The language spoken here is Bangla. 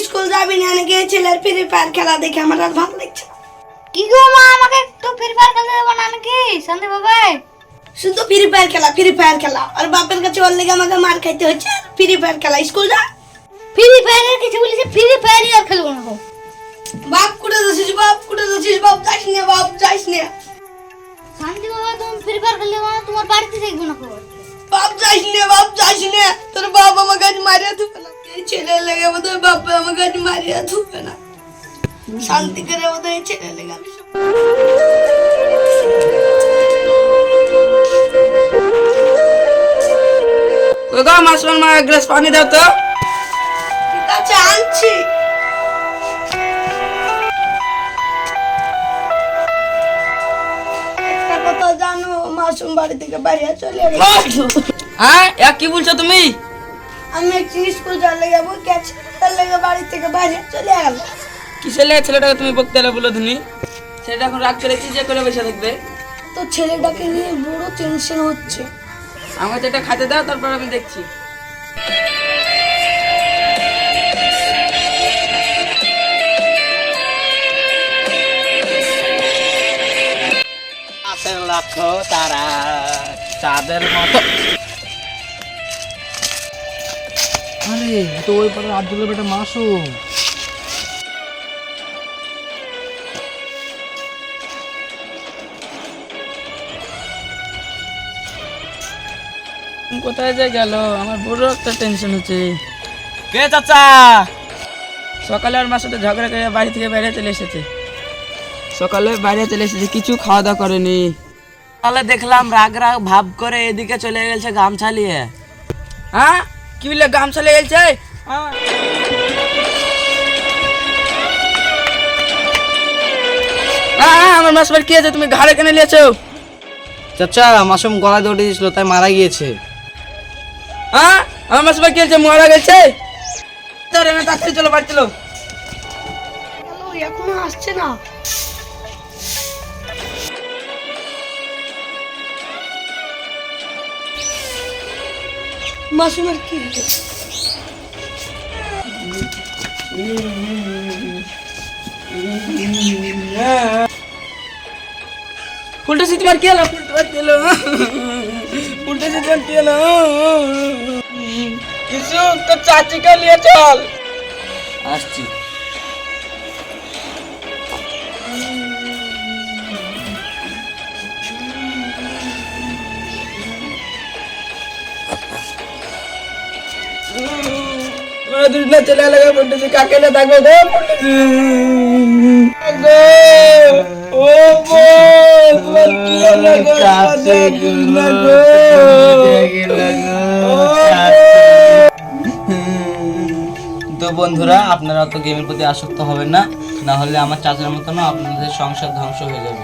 স্কুল যাবি না নাকি? ছেলের ফ্রি ফায়ার খেলা দেখে আমার আর ভালো লাগছে না। কি গো মা, আমাকে একটু ফ্রি ফায়ার খেলতে দেবো না নাকি শান্তি বাবা? শুধু ফ্রি ফায়ার খেলা আর বাপের কাছে ওর লেগে আমাকে মার খাইতে হচ্ছে। ফ্রি ফায়ার খেলা, স্কুল যা। ফ্রি ফায়ারের কিছু বলেছে, ফ্রি ফায়ারই আর খেলবো না। বাপ কুড়ে যাচ্ছিস, বাপ যাইস না। শান্তি বাবা, তুমি ফ্রি ফায়ার খেললে না, তোমার বাড়িতে দেখবো না খবর। বাপ যাইস না। তোর বাপ আমাকে আজ মারিয়া ধুবে না। এই ছেলে লেগে বোধহয় বাপ আমাকে আজ মারিয়া ধুবে না। শান্তি করে বোধহয় ছেলে লেগে আমি মাসুম মা এক গ্লাস পানি দাও তো। ঠিক আছে, আনছি। একটা কথা জানো, মাসুম বাড়ি থেকে বাইরে চলে গেছে। হ্যাঁ কি বলছো তুমি? আমি একদিন স্কুল যাওয়ার লেগে গেছি, তার লেগে বাড়ি থেকে বাইরে চলে গেল। কিসের লেগে ছেলেটাকে তুমি বকতে এলে বলো তুমি? ছেলেটা এখন রাগ করে কি যে করে বসে থাকবে? তো ছেলেটাকে নিয়ে বড় টেনশন হচ্ছে। আমাকে তো এটা খাতে দাও, তারপর আমি দেখছি। লাখো তারা চাঁদের মতো। আরে তো ওই পাড়ার আব্দুলের বেটা মাসুম। কোথায় যে গেল? আমার বড় একটা টেনশন হচ্ছে। কে চাচা? সকালে আর মার সাথে ঝগড়া করে বাড়ি থেকে বাইরে চলে এসেছে। সকালে বাইরে চলে এসেছে, কিছু খাওয়া দাওয়া করেনি। তাহলে দেখলাম রাগ ভাব করে এদিকে চলে গেছে গামছা নিয়ে। হ্যাঁ কি বললে? গামছা লেগে গেছে? হ্যাঁ আমার মাসবার কি আছে? তুমি ঘাড়ে কেনে নিয়েছো? চাচা মাসুম গলা দৌড়ে দিয়েছিল, তাই মারা গিয়েছে। হ্যাঁ আমার মাসবার কি আছে? মারা গেছে? তাড়াতাড়ি চলো, বাড়ি চলো। এখনো আসছে না। মাসুমের কি ফুলটা সে তোমার কি হলো? ফুলটা সে তোমার কি হলো? কিছু তো চাচিকে নিয়ে চল। আসছি। দুজনে চলে লাগা ফুলটা কাকে না থাকবে গো? ও গো তোমার কি হলো গো? তো বন্ধুরা, আপনারা তো গেমের প্রতি আসক্ত হবেন না, না হলে আমার চাচার মতো না আপনাদের সংসার ধ্বংস হয়ে যাবে।